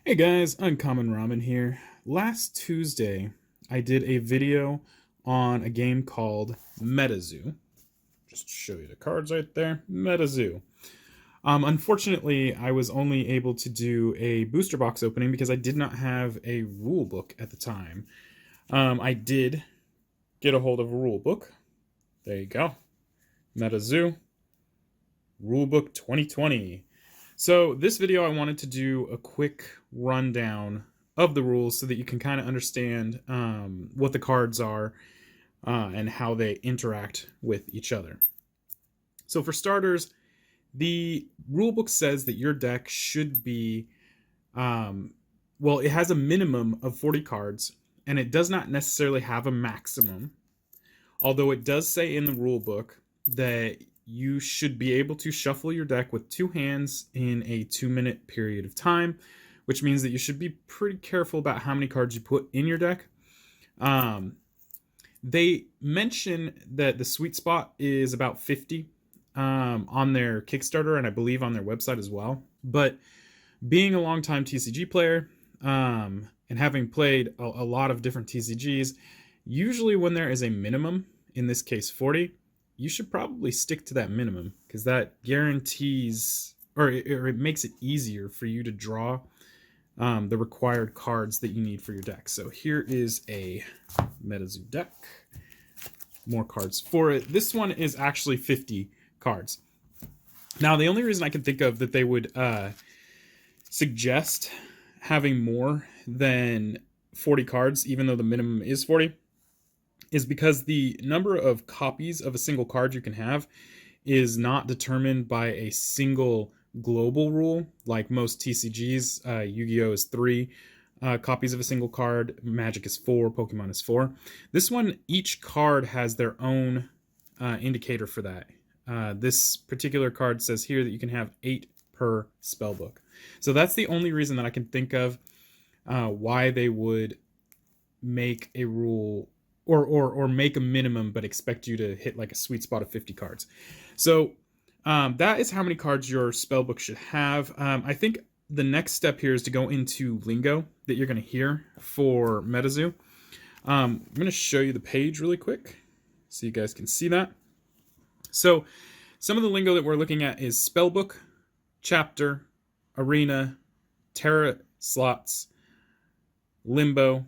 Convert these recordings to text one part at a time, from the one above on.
Hey guys, Uncommon Ramen here. Last Tuesday, I did a video on a game called MetaZoo. Just to show you the cards right there, MetaZoo. Unfortunately, I was only able to do a booster box opening because I did not have a rule book at the time. I did get a hold of a rule book. There you go. MetaZoo, Rulebook 2020. So this video I wanted to do a quick rundown of the rules so that you can kind of understand what the cards are and how they interact with each other. So for starters, the rulebook says that your deck should be, well, it has a minimum of 40 cards, and it does not necessarily have a maximum. Although it does say in the rulebook that you should be able to shuffle your deck with two hands in a 2-minute period of time, which means that you should be pretty careful about how many cards you put in your deck. They mention that the sweet spot is about 50 on their Kickstarter, and I believe on their website as well. But being a longtime TCG player and having played a lot of different TCGs, usually when there is a minimum, in this case 40, you should probably stick to that minimum because that guarantees, or it makes it easier for you to draw the required cards that you need for your deck. So here is a MetaZoo deck. More cards for it. This one is actually 50 cards. Now, the only reason I can think of that they would suggest having more than 40 cards, even though the minimum is 40, is because the number of copies of a single card you can have is not determined by a single global rule like most TCGs. Yu-Gi-Oh! Is 3 copies of a single card, Magic is 4, Pokemon is 4. This one, each card has their own indicator for that. This particular card says here that you can have 8 per spellbook. So that's the only reason that I can think of why they would make a rule or make a minimum but expect you to hit like a sweet spot of 50 cards. So that is how many cards your spellbook should have. I think the next step here is to go into lingo that you're going to hear for MetaZoo. I'm going to show you the page really quick so you guys can see that. So some of the lingo that we're looking at is spellbook, chapter, arena, terra slots, limbo,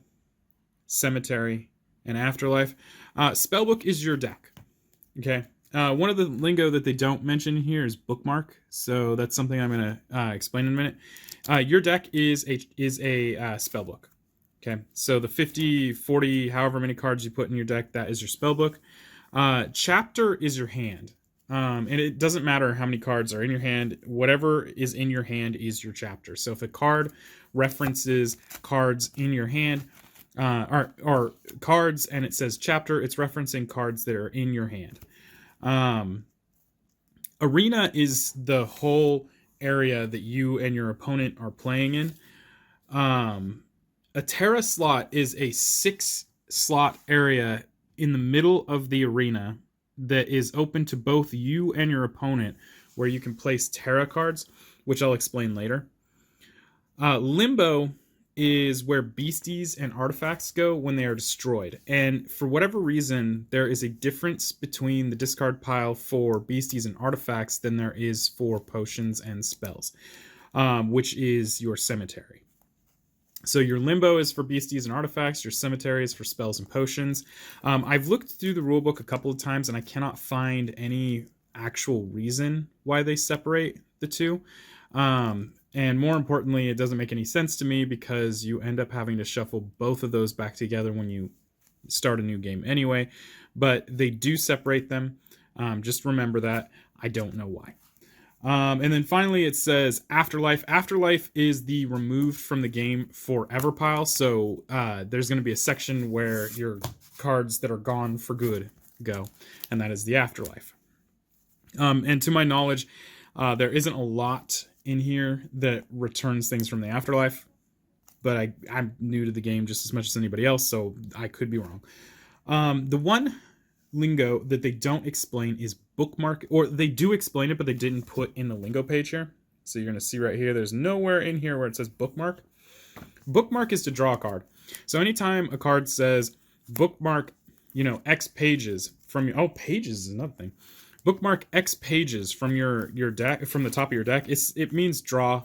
cemetery, and afterlife. Spellbook is your deck. Okay. One of the lingo that they don't mention here is bookmark, so that's something I'm going to explain in a minute. Your deck is a spellbook. Okay, so the 50, 40, however many cards you put in your deck, that is your spellbook. Chapter is your hand, and it doesn't matter how many cards are in your hand. Whatever is in your hand is your chapter. So if a card references cards in your hand, or cards and it says chapter, it's referencing cards that are in your hand. Arena is the whole area that you and your opponent are playing in. A terra slot is a 6-slot area in the middle of the arena that is open to both you and your opponent, where you can place terra cards, which I'll explain later. Limbo is where beasties and artifacts go when they are destroyed. And for whatever reason, there is a difference between the discard pile for beasties and artifacts than there is for potions and spells, which is your cemetery. So your limbo is for beasties and artifacts, your cemetery is for spells and potions. I've looked through the rulebook a couple of times and I cannot find any actual reason why they separate the two. And more importantly, it doesn't make any sense to me because you end up having to shuffle both of those back together when you start a new game anyway. But they do separate them. Just remember that. I don't know why. And then finally, it says afterlife. Afterlife is the removed from the game forever pile. So there's going to be a section where your cards that are gone for good go. And that is the afterlife. And to my knowledge, there isn't a lot in here that returns things from the afterlife, but I'm new to the game just as much as anybody else, so I could be wrong. The one lingo that they don't explain is bookmark, or they do explain it, but they didn't put in the lingo page here. So you're going to see right here, there's nowhere in here where it says bookmark. Bookmark is to draw a card. So anytime a card says bookmark, X pages from your, pages is another thing. Bookmark X pages from your deck, from the top of your deck. It means draw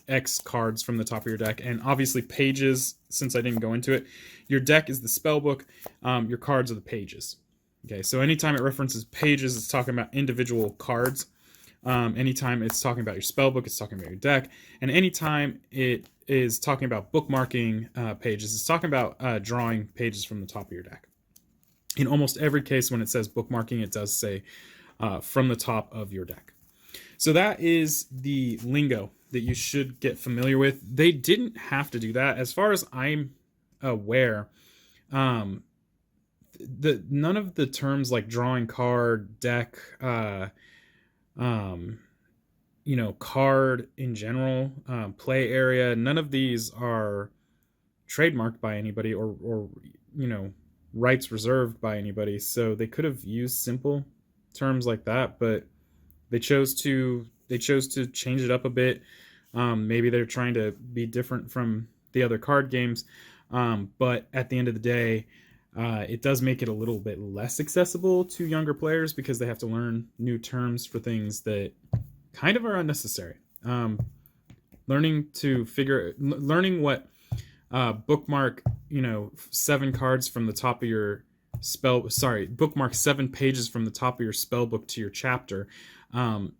X cards from the top of your deck. And obviously pages, since I didn't go into it, your deck is the spell book, your cards are the pages. Okay, so anytime it references pages, it's talking about individual cards. Anytime it's talking about your spell book, it's talking about your deck. And anytime it is talking about bookmarking pages, it's talking about drawing pages from the top of your deck. In almost every case, when it says bookmarking, it does say from the top of your deck. So that is the lingo that you should get familiar with. They didn't have to do that. As far as I'm aware, none of the terms like drawing card, deck, card in general, play area, none of these are trademarked by anybody or rights reserved by anybody. So they could have used simple terms like that, but they chose to change it up a bit. Maybe they're trying to be different from the other card games, but at the end of the day, it does make it a little bit less accessible to younger players because they have to learn new terms for things that kind of are unnecessary. Learning what bookmark, 7 cards from the top of your bookmark 7 pages from the top of your spell book to your chapter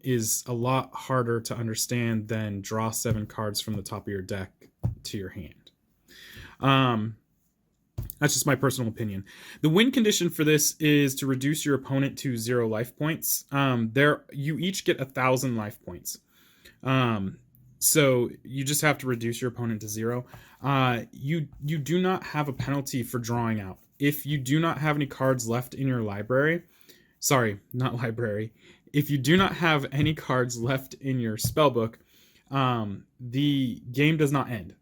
is a lot harder to understand than draw 7 cards from the top of your deck to your hand. That's just my personal opinion. The win condition for this is to reduce your opponent to 0 life points. You each get 1,000 life points. So you just have to reduce your opponent to 0. You do not have a penalty for drawing out. If you do not have any cards left in your library, if you do not have any cards left in your spellbook, the game does not end.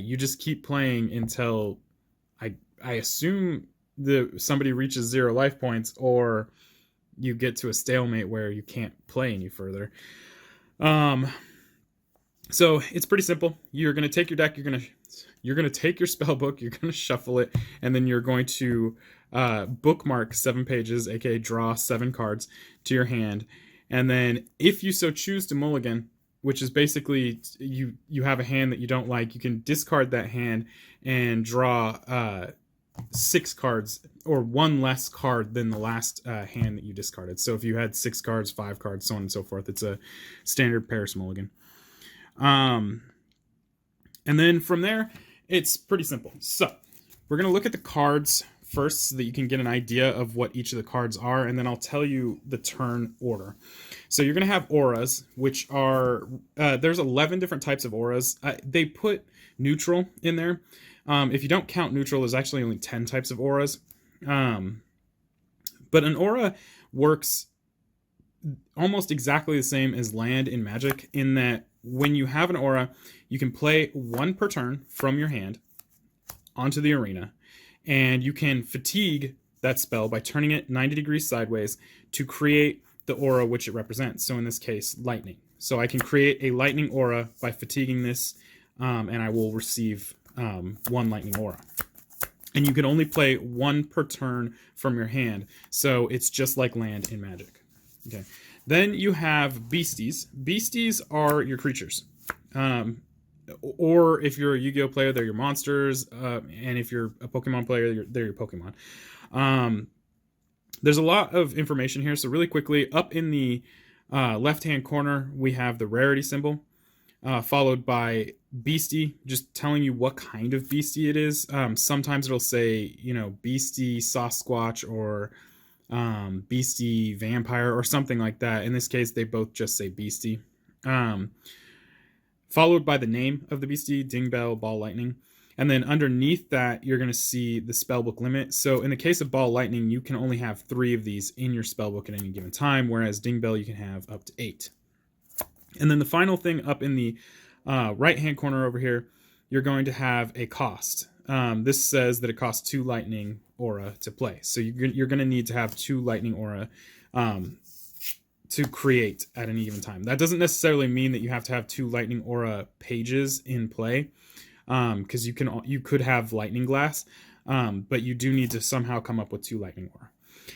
You just keep playing until I assume somebody reaches 0 life points, or you get to a stalemate where you can't play any further. So it's pretty simple. You're going to take your deck, you're going to take your spell book, you're going to shuffle it, and then you're going to bookmark 7 pages, aka draw 7 cards to your hand. And then if you so choose to mulligan, which is basically you have a hand that you don't like, you can discard that hand and draw 6 cards, or 1 less card than the last hand that you discarded. So if you had 6 cards, 5 cards, so on and so forth, it's a standard Paris mulligan. And then from there, it's pretty simple. So we're going to look at the cards first so that you can get an idea of what each of the cards are, and then I'll tell you the turn order. So you're going to have auras, which are, there's 11 different types of auras. They put neutral in there. If you don't count neutral, there's actually only 10 types of auras. But an aura works almost exactly the same as land in Magic, in that when you have an aura, you can play 1 per turn from your hand onto the arena, and you can fatigue that spell by turning it 90 degrees sideways to create the aura which it represents. So in this case, lightning. So I can create a lightning aura by fatiguing this, and I will receive 1 lightning aura. And you can only play 1 per turn from your hand, so it's just like land in Magic. Okay. Then you have beasties. Beasties are your creatures. Or if you're a Yu-Gi-Oh player, they're your monsters. And if you're a Pokemon player, they're your Pokemon. There's a lot of information here. So really quickly, up in the left-hand corner, we have the rarity symbol, followed by beastie, just telling you what kind of beastie it is. Sometimes it'll say, beastie Sasquatch or beastie vampire or something like that. In this case, they both just say beastie. Followed by the name of the beastie, Dingbell, Ball Lightning. And then underneath that, you're going to see the spellbook limit. So in the case of Ball Lightning, you can only have 3 of these in your spellbook at any given time, whereas Dingbell, you can have up to 8. And then the final thing up in the right-hand corner over here, you're going to have a cost. This says that it costs 2 lightning aura to play. So you're going to need to have 2 lightning aura to create at any given time. That doesn't necessarily mean that you have to have 2 lightning aura pages in play. because you could have lightning glass, but you do need to somehow come up with 2 lightning aura.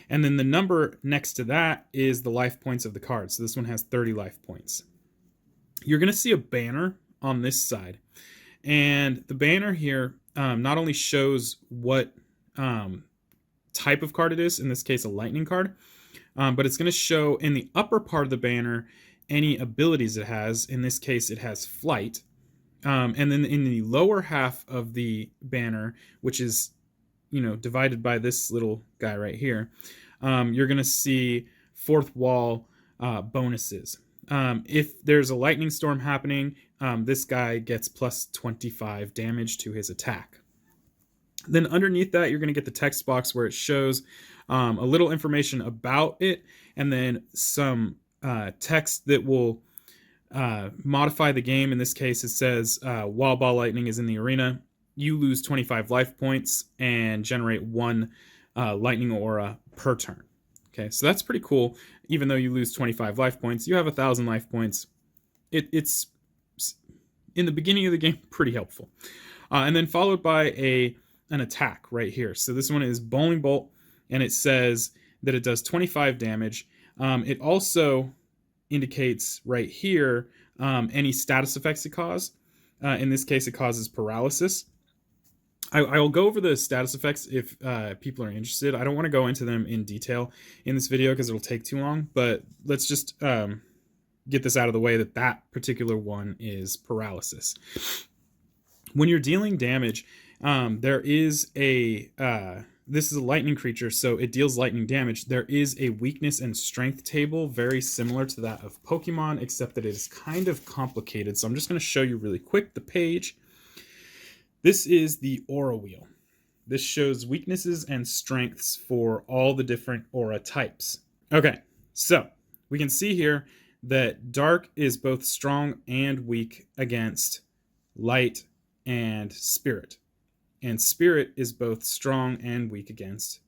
And then the number next to that is the life points of the card. So this one has 30 life points. You're going to see a banner on this side. And the banner here not only shows what type of card it is, in this case a lightning card, but it's going to show in the upper part of the banner any abilities it has. In this case, it has flight. And then in the lower half of the banner, which is divided by this little guy right here, you're going to see fourth wall bonuses. If there's a lightning storm happening, this guy gets plus 25 damage to his attack. Then underneath that, you're going to get the text box where it shows a little information about it, and then some text that will modify the game. In this case, it says, while ball lightning is in the arena, you lose 25 life points and generate 1 lightning aura per turn. Okay, so that's pretty cool. Even though you lose 25 life points, you have 1,000 life points. It's, in the beginning of the game, pretty helpful. And then followed by an attack right here. So this one is Bowling Bolt, and it says that it does 25 damage. It also indicates right here any status effects it causes. In this case, it causes paralysis. I will go over the status effects if people are interested. I don't want to go into them in detail in this video because it'll take too long, but let's just get this out of the way that particular one is paralysis. When you're dealing damage, there is this is a lightning creature, so it deals lightning damage. There is a weakness and strength table very similar to that of Pokemon, except that it is kind of complicated. So I'm just going to show you really quick the page. This is the aura wheel. This shows weaknesses and strengths for all the different aura types. Okay, so we can see here that dark is both strong and weak against light and spirit. And spirit is both strong and weak against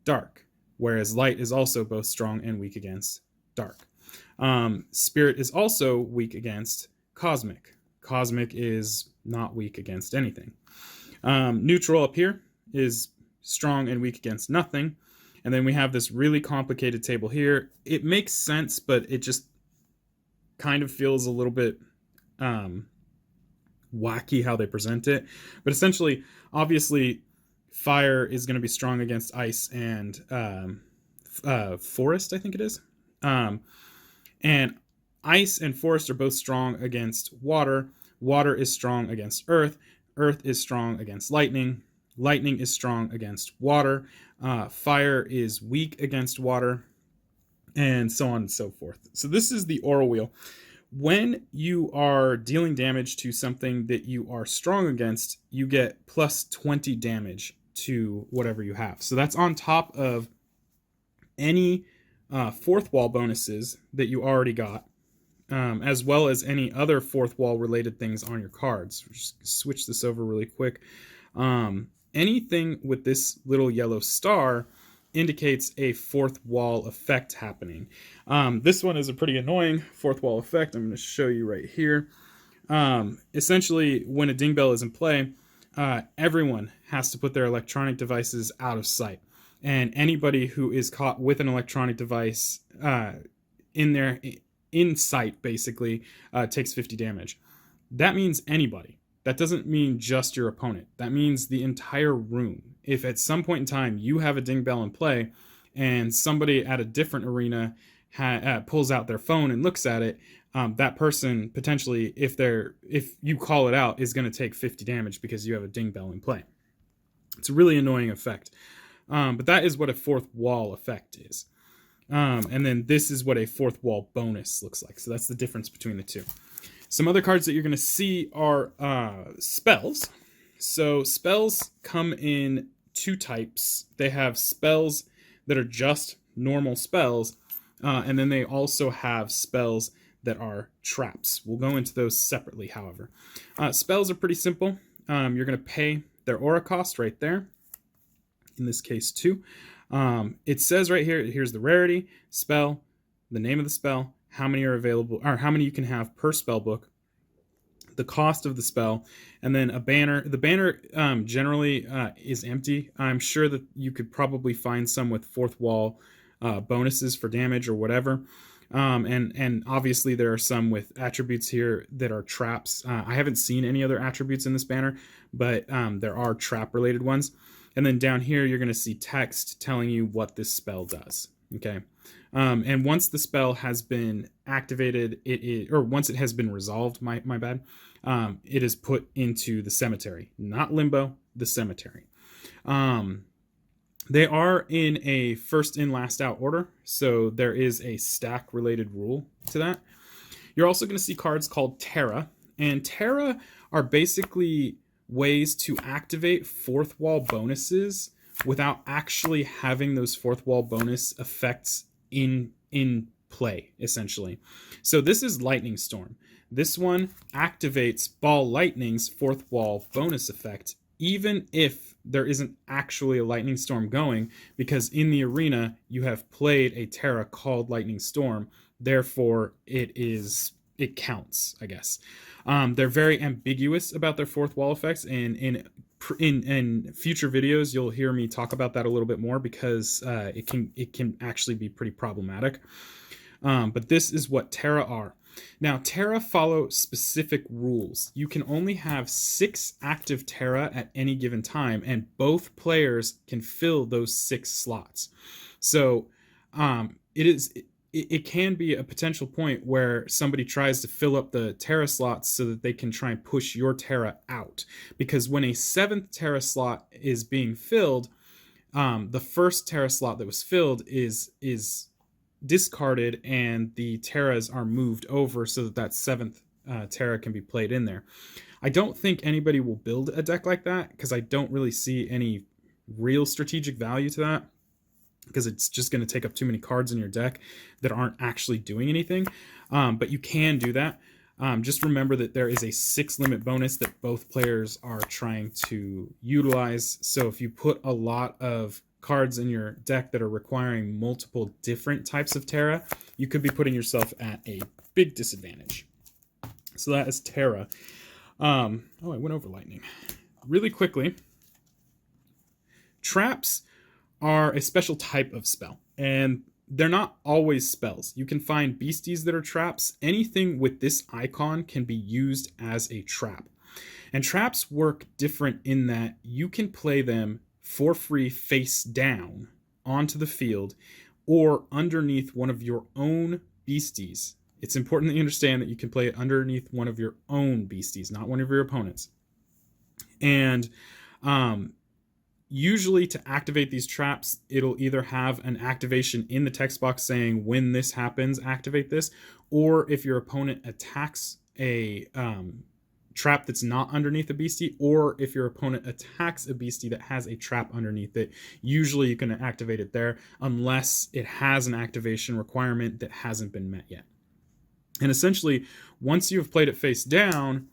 dark, whereas light is also both strong and weak against dark. Spirit is also weak against cosmic. Cosmic is not weak against anything. Neutral up here is strong and weak against nothing. And then we have this really complicated table here. It makes sense, but it just kind of feels a little bit wacky how they present it. But essentially, obviously, fire is going to be strong against ice and forest, I think it is. And ice and forest are both strong against water. Water is strong against earth. Earth is strong against lightning. Lightning is strong against water. Fire is weak against water, and so on and so forth. So this is the aura wheel. When you are dealing damage to something that you are strong against, you get plus 20 damage to whatever you have. So that's on top of any fourth wall bonuses that you already got, as well as any other fourth wall related things on your cards. Just switch this over really quick. Anything with this little yellow star indicates a fourth wall effect happening. This one is a pretty annoying fourth wall effect. I'm going to show you right here. Essentially, when a ding bell is in play, everyone has to put their electronic devices out of sight. And anybody who is caught with an electronic device in sight, basically, takes 50 damage. That means anybody. That doesn't mean just your opponent. That means the entire room. If at some point in time you have a ding bell in play and somebody at a different arena pulls out their phone and looks at it, that person potentially, if you call it out, is going to take 50 damage because you have a ding bell in play. It's a really annoying effect. But that is what a fourth wall effect is. And then this is what a fourth wall bonus looks like. So that's the difference between the two. Some other cards that you're going to see are spells. So spells come in 2 types. They have spells that are just normal spells, and then they also have spells that are traps. We'll go into those separately, however. Spells are pretty simple. You're going to pay their aura cost right there. In this case, 2. It says right here, here's the rarity, spell, the name of the spell, how many are available, or how many you can have per spell book, the cost of the spell, and then a banner. The banner generally is empty. I'm sure that you could probably find some with fourth wall bonuses for damage or whatever. And obviously there are some with attributes here that are traps. I haven't seen any other attributes in this banner, but there are trap related ones. And then down here you're going to see text telling you what this spell does. Okay. And once the spell has been activated, or once it has been resolved, my bad, it is put into the cemetery, not limbo, the cemetery. They are in a first in, last out order, so there is a stack related rule to that. You're also going to see cards called Terra, and Terra are basically ways to activate fourth wall bonuses without actually having those fourth wall bonus effects in play, essentially. So this is Lightning Storm. This one activates Ball Lightning's fourth wall bonus effect, even if there isn't actually a Lightning Storm going, because in the arena you have played a Terra called Lightning Storm, therefore it counts, I guess. They're very ambiguous about their fourth wall effects, and in future videos you'll hear me talk about that a little bit more, because it can actually be pretty problematic. But this is what Terra are. Now, Terra follow specific rules. You can only have 6 active Terra at any given time, and both players can fill those 6 slots. So it can be a potential point where somebody tries to fill up the Terra slots so that they can try and push your Terra out. Because when a 7th Terra slot is being filled, the first Terra slot that was filled is discarded, and the Terras are moved over so that 7th Terra can be played in there. I don't think anybody will build a deck like that, because I don't really see any real strategic value to that, because it's just going to take up too many cards in your deck that aren't actually doing anything. But you can do that. Just remember that there is a 6 limit bonus that both players are trying to utilize. So if you put a lot of cards in your deck that are requiring multiple different types of Terra, you could be putting yourself at a big disadvantage. So that is Terra. I went over lightning. Really quickly, traps are a special type of spell, and they're not always spells. You can find beasties that are traps. Anything with this icon can be used as a trap. And traps work different in that you can play them for free face down onto the field or underneath one of your own beasties. It's important that you understand that you can play it underneath one of your own beasties, not one of your opponents. And usually to activate these traps, it'll either have an activation in the text box saying when this happens, activate this, or if your opponent attacks a trap that's not underneath a beastie, or if your opponent attacks a beastie that has a trap underneath it, usually you can activate it there, unless it has an activation requirement that hasn't been met yet. And essentially, once you've played it face down,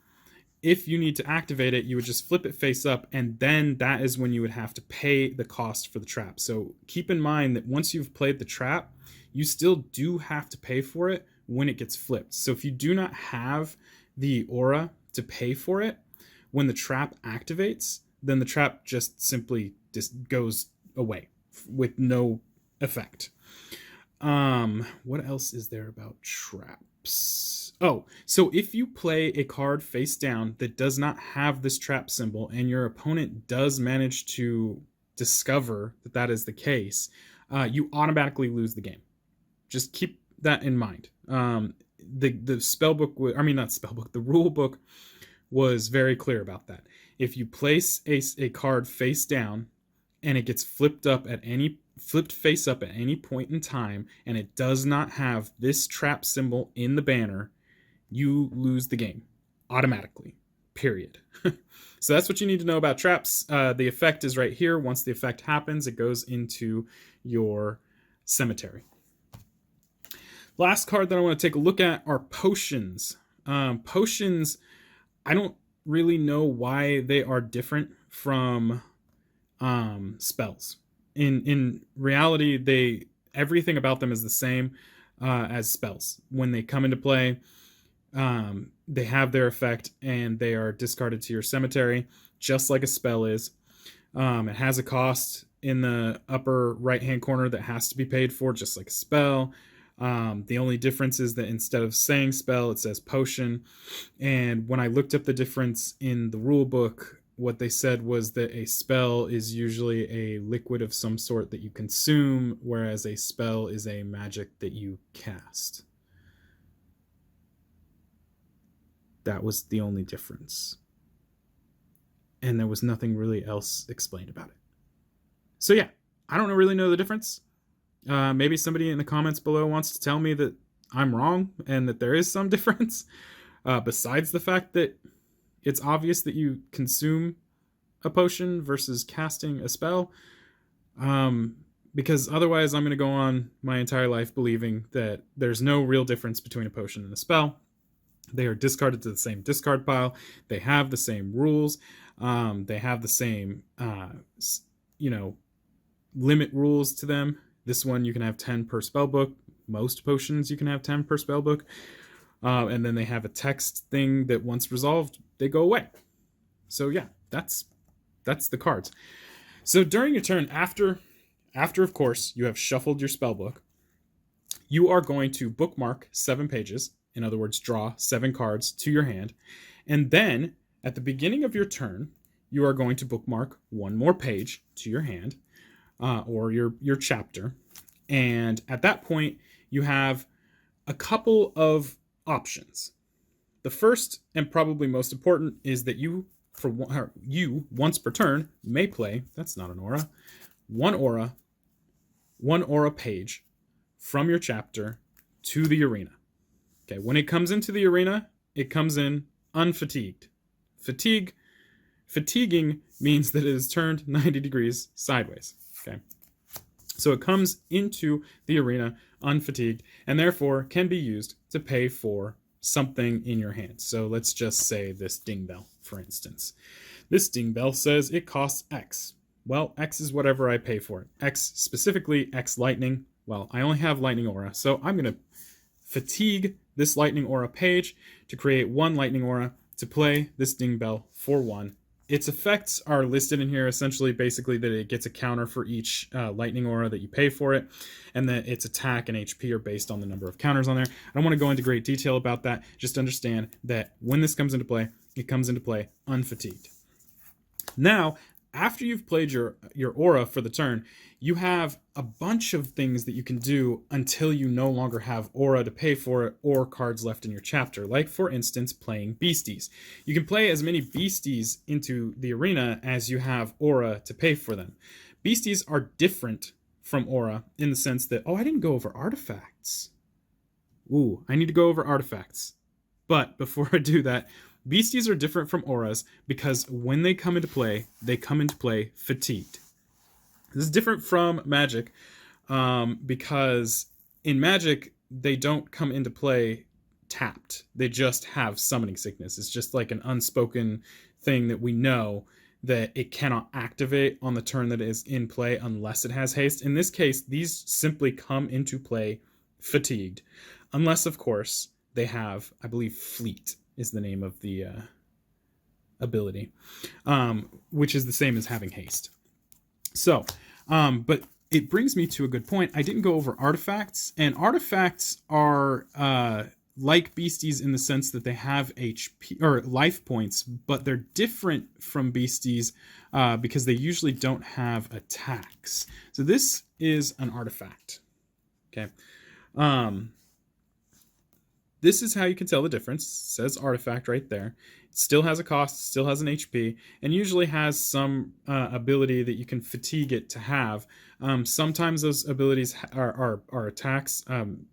if you need to activate it, you would just flip it face up, and then that is when you would have to pay the cost for the trap. So keep in mind that once you've played the trap, you still do have to pay for it when it gets flipped. So if you do not have the aura to pay for it, when the trap activates, then the trap just simply just goes away with no effect. What else is there about traps? Oh, so if you play a card face down that does not have this trap symbol, and your opponent does manage to discover that that is the case, you automatically lose the game. Just keep that in mind. The spellbook, not spellbook, the rule book was very clear about that. If you place a card face down and it gets flipped face up at any point in time, and it does not have this trap symbol in the banner, you lose the game automatically, period. So that's what you need to know about traps. The effect is right here. Once the effect happens, it goes into your cemetery. Last card that I want to take a look at are potions. Potions, I don't really know why they are different from spells. In reality, everything about them is the same as spells. When they come into play, they have their effect and they are discarded to your cemetery, just like a spell is. It has a cost in the upper right hand corner that has to be paid for, just like a spell. The only difference is that instead of saying spell, it says potion. And when I looked up the difference in the rule book, what they said was that a spell is usually a liquid of some sort that you consume, whereas a spell is a magic that you cast. That was the only difference. And there was nothing really else explained about it. So yeah, I don't really know the difference. Maybe somebody in the comments below wants to tell me that I'm wrong and that there is some difference. Besides the fact that it's obvious that you consume a potion versus casting a spell. Because otherwise I'm going to go on my entire life believing that there's no real difference between a potion and a spell. They are discarded to the same discard pile. They have the same rules. They have the same, limit rules to them. This one, you can have 10 per spell book. Most potions, you can have 10 per spell book. And then they have a text thing that once resolved, they go away. So yeah, that's the cards. So during your turn, after of course, you have shuffled your spell book, you are going to bookmark 7 pages. In other words, draw 7 cards to your hand. And then at the beginning of your turn, you are going to bookmark 1 more page to your hand, or your chapter. And at that point, you have a couple of options. The first and probably most important is that you once per turn may play, that's not an aura, one aura page from your chapter to the arena. Okay, when it comes into the arena, it comes in unfatigued. Fatiguing means that it is turned 90 degrees sideways. Okay, so it comes into the arena unfatigued and therefore can be used to pay for something in your hand. So let's just say this ding bell, for instance. This ding bell says it costs X. Well, X is whatever I pay for it. X, specifically X lightning. Well, I only have lightning aura, so I'm going to fatigue this lightning aura page to create 1 lightning aura to play this ding bell for 1. Its effects are listed in here, essentially basically that it gets a counter for each lightning aura that you pay for it, and that its attack and HP are based on the number of counters on there. I don't want to go into great detail about that. Just understand that when this comes into play, it comes into play unfatigued. Now, after you've played your aura for the turn, you have a bunch of things that you can do until you no longer have aura to pay for it or cards left in your chapter. Like, for instance, playing beasties. You can play as many beasties into the arena as you have aura to pay for them. Beasties are different from aura in the sense that, I didn't go over artifacts. Ooh, I need to go over artifacts. But before I do that, beasties are different from auras because when they come into play fatigued. This is different from magic because in magic, they don't come into play tapped. They just have summoning sickness. It's just like an unspoken thing that we know that it cannot activate on the turn that it is in play unless it has haste. In this case, these simply come into play fatigued. Unless, of course, they have, I believe, Fleet is the name of the ability, which is the same as having haste. So, but it brings me to a good point. I didn't go over artifacts, and artifacts are like beasties in the sense that they have HP or life points, but they're different from beasties because they usually don't have attacks. So this is an artifact. Okay. This is how you can tell the difference. It says artifact right there. It still has a cost, still has an HP, and usually has some ability that you can fatigue it to have. Sometimes those abilities are attacks.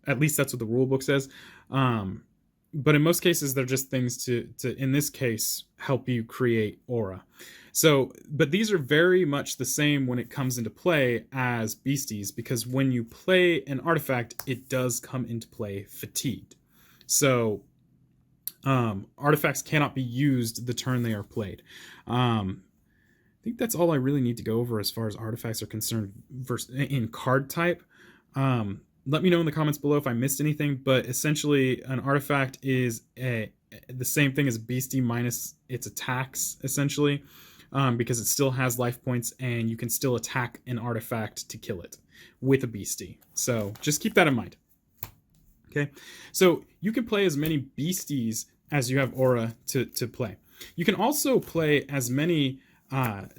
At least that's what the rulebook says. But in most cases, they're just things to, in this case, help you create aura. So, but these are very much the same when it comes into play as beasties, because when you play an artifact, it does come into play fatigued. So artifacts cannot be used the turn they are played. I think that's all I really need to go over as far as artifacts are concerned in card type. Let me know in the comments below if I missed anything, but essentially an artifact is the same thing as Beastie minus its attacks, essentially, because it still has life points and you can still attack an artifact to kill it with a Beastie. So just keep that in mind. Okay, so you can play as many Beasties as you have aura to play. You can also play as many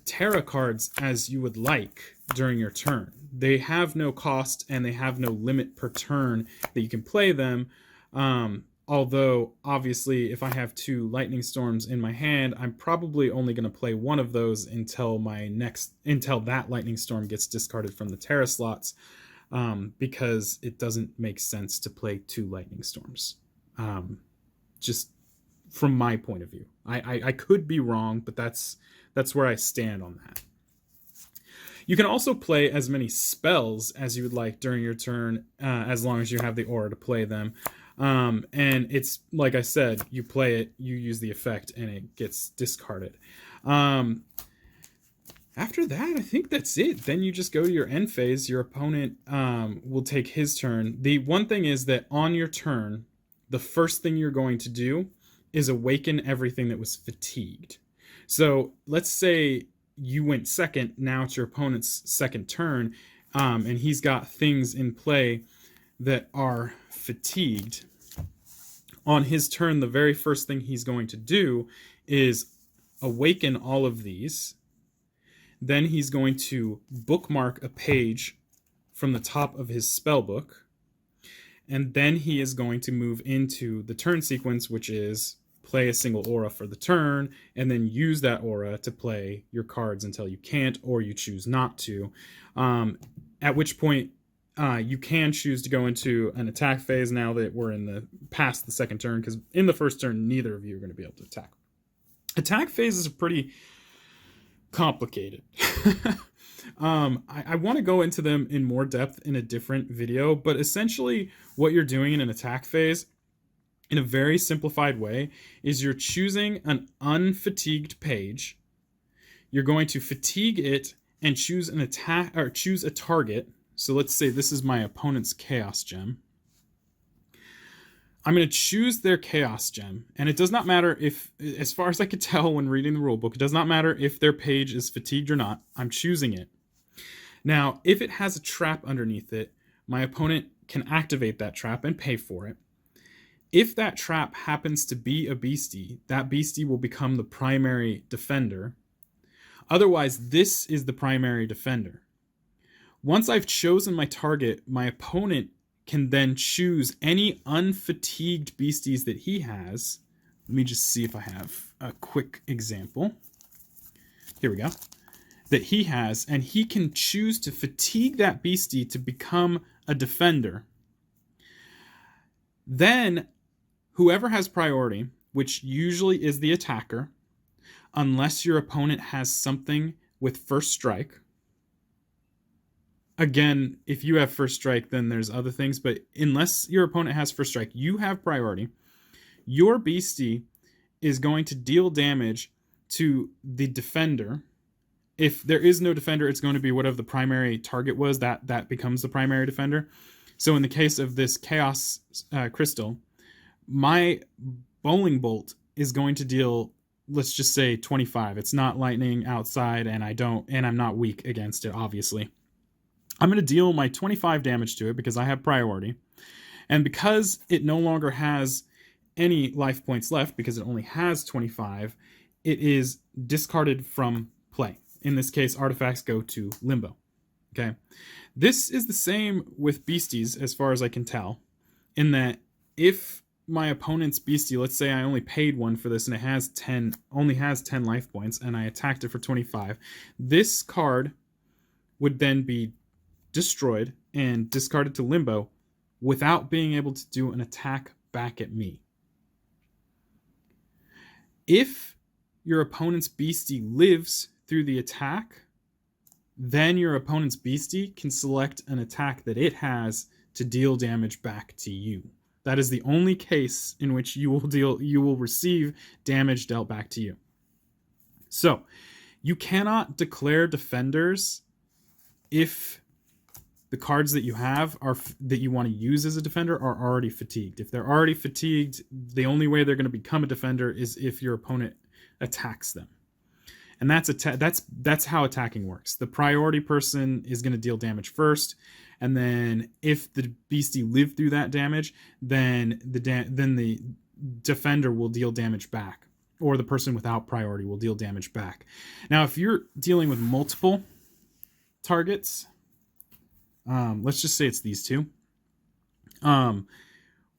Terra cards as you would like during your turn. They have no cost and they have no limit per turn that you can play them. Although, obviously, if I have 2 Lightning Storms in my hand, I'm probably only going to play one of those until that Lightning Storm gets discarded from the Terra slots, because it doesn't make sense to play 2 Lightning Storms. Just from my point of view. I could be wrong, but that's where I stand on that. You can also play as many spells as you would like during your turn, as long as you have the aura to play them. And it's, like I said, you play it, you use the effect, and it gets discarded. After that, I think that's it. Then you just go to your end phase. Your opponent will take his turn. The one thing is that on your turn, the first thing you're going to do is awaken everything that was fatigued. So let's say you went second. Now it's your opponent's second turn, and he's got things in play that are fatigued. On his turn, the very first thing he's going to do is awaken all of these. Then he's going to bookmark a page from the top of his spell book. And then he is going to move into the turn sequence, which is play a single aura for the turn, and then use that aura to play your cards until you can't, or you choose not to. At which point, you can choose to go into an attack phase now that we're past the second turn, because in the first turn, neither of you are going to be able to attack. Attack phases are pretty complicated. I want to go into them in more depth in a different video, but essentially what you're doing in an attack phase, in a very simplified way, is you're choosing an unfatigued page. You're going to fatigue it and choose an attack, or choose a target. So let's say this is my opponent's Chaos Gem. I'm going to choose their Chaos Gem, and it does not matter if, as far as I could tell when reading the rulebook, it does not matter if their page is fatigued or not. I'm choosing it. Now, if it has a trap underneath it, my opponent can activate that trap and pay for it. If that trap happens to be a beastie, that beastie will become the primary defender. Otherwise, this is the primary defender. Once I've chosen my target, my opponent can then choose any unfatigued beasties that he has. Let me just see if I have a quick example. Here we go. That he has, and he can choose to fatigue that beastie to become a defender. Then, whoever has priority, which usually is the attacker, unless your opponent has something with first strike. Again, if you have first strike, then there's other things, but unless your opponent has first strike, you have priority. Your beastie is going to deal damage to the defender. If there is no defender, it's going to be whatever the primary target was, that becomes the primary defender. So in the case of this Chaos Crystal, my Bowling Bolt is going to deal, let's just say 25. It's not lightning outside, and I'm not weak against it, obviously. I'm going to deal my 25 damage to it because I have priority. And because it no longer has any life points left, because it only has 25, it is discarded from play. In this case, artifacts go to limbo. Okay. This is the same with beasties, as far as I can tell, in that if my opponent's beastie, let's say I only paid one for this and it only has 10 life points, and I attacked it for 25, this card would then be destroyed and discarded to limbo without being able to do an attack back at me. If your opponent's beastie lives through the attack, then your opponent's beastie can select an attack that it has to deal damage back to you. That is the only case in which you will receive damage dealt back to you. So, you cannot declare defenders if the cards that you have that you want to use as a defender are already fatigued. If they're already fatigued, the only way they're going to become a defender is if your opponent attacks them. And that's how attacking works. The priority person is going to deal damage first, and then if the beastie lived through that damage, then the defender will deal damage back, or the person without priority will deal damage back. Now, if you're dealing with multiple targets, let's just say it's these two. And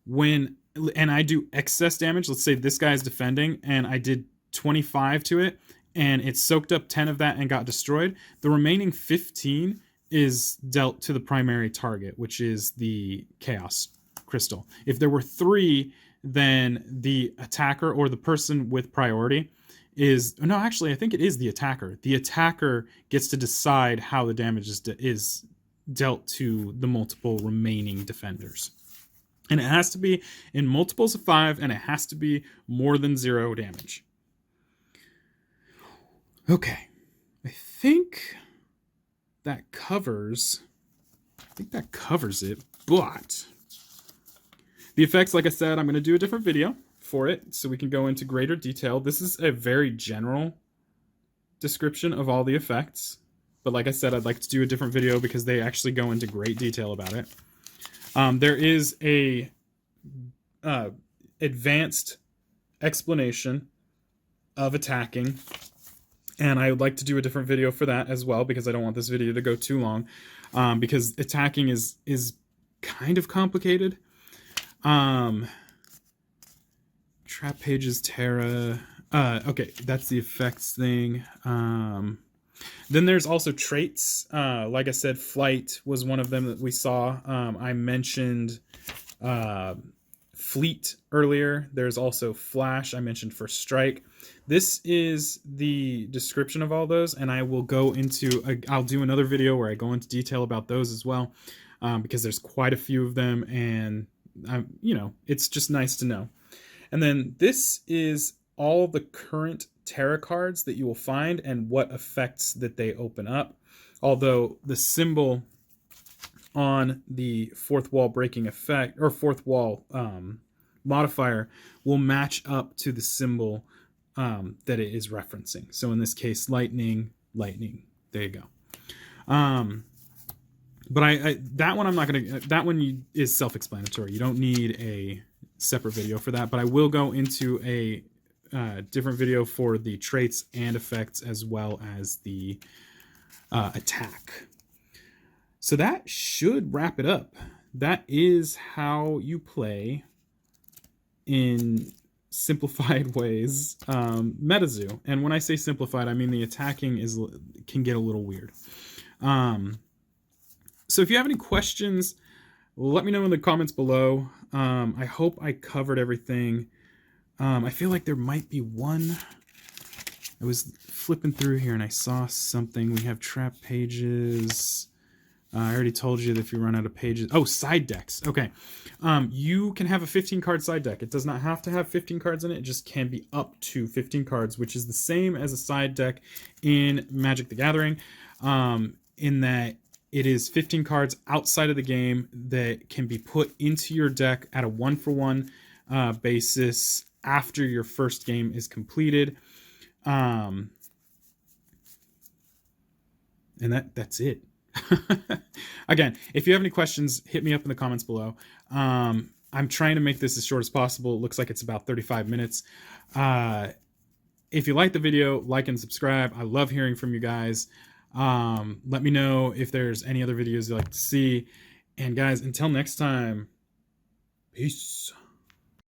I do excess damage, let's say this guy's defending, and I did 25 to it, and it soaked up 10 of that and got destroyed. The remaining 15 is dealt to the primary target, which is the Chaos Crystal. If there were 3, then the attacker or the person with priority no, actually, I think it is the attacker. The attacker gets to decide how the damage is dealt to the multiple remaining defenders. And it has to be in multiples of 5, and it has to be more than 0 damage. Okay, I think that covers it, but the effects, like I said, I'm going to do a different video for it so we can go into greater detail. This is a very general description of all the effects, but like I said, I'd like to do a different video because they actually go into great detail about it. There is a advanced explanation of attacking, and I would like to do a different video for that as well, because I don't want this video to go too long, because attacking is kind of complicated. Trap Pages, Terra. Okay, that's the effects thing. Then there's also traits. Like I said, Flight was one of them that we saw. I mentioned Fleet earlier. There's also Flash. I mentioned for Strike. This is the description of all those, and I will go into I'll do another video where I go into detail about those as well, because there's quite a few of them, and it's just nice to know. And then this is all the current Terra cards that you will find and what effects that they open up. Although the symbol on the fourth wall breaking effect, or fourth wall modifier, will match up to the symbol that it is referencing. So in this case, lightning. There you go. But that one I'm not gonna. That one is self-explanatory. You don't need a separate video for that. But I will go into a different video for the traits and effects, as well as the attack. So that should wrap it up. That is how you play in simplified ways MetaZoo. And when I say simplified, I mean the attacking can get a little weird. So if you have any questions, let me know in the comments below. I hope I covered everything. I feel like there might be one. I was flipping through here and I saw something. We have Trap Pages. I already told you that if you run out of pages... Oh, side decks. Okay. You can have a 15-card side deck. It does not have to have 15 cards in it. It just can be up to 15 cards, which is the same as a side deck in Magic the Gathering, in that it is 15 cards outside of the game that can be put into your deck at a 1-for-1 basis after your first game is completed. And that's it. Again, if you have any questions, hit me up in the comments below. I'm trying to make this as short as possible. It looks like it's about 35 minutes. If you like the video, like and subscribe. I love hearing from you guys. Let me know if there's any other videos you'd like to see. And guys, until next time, peace.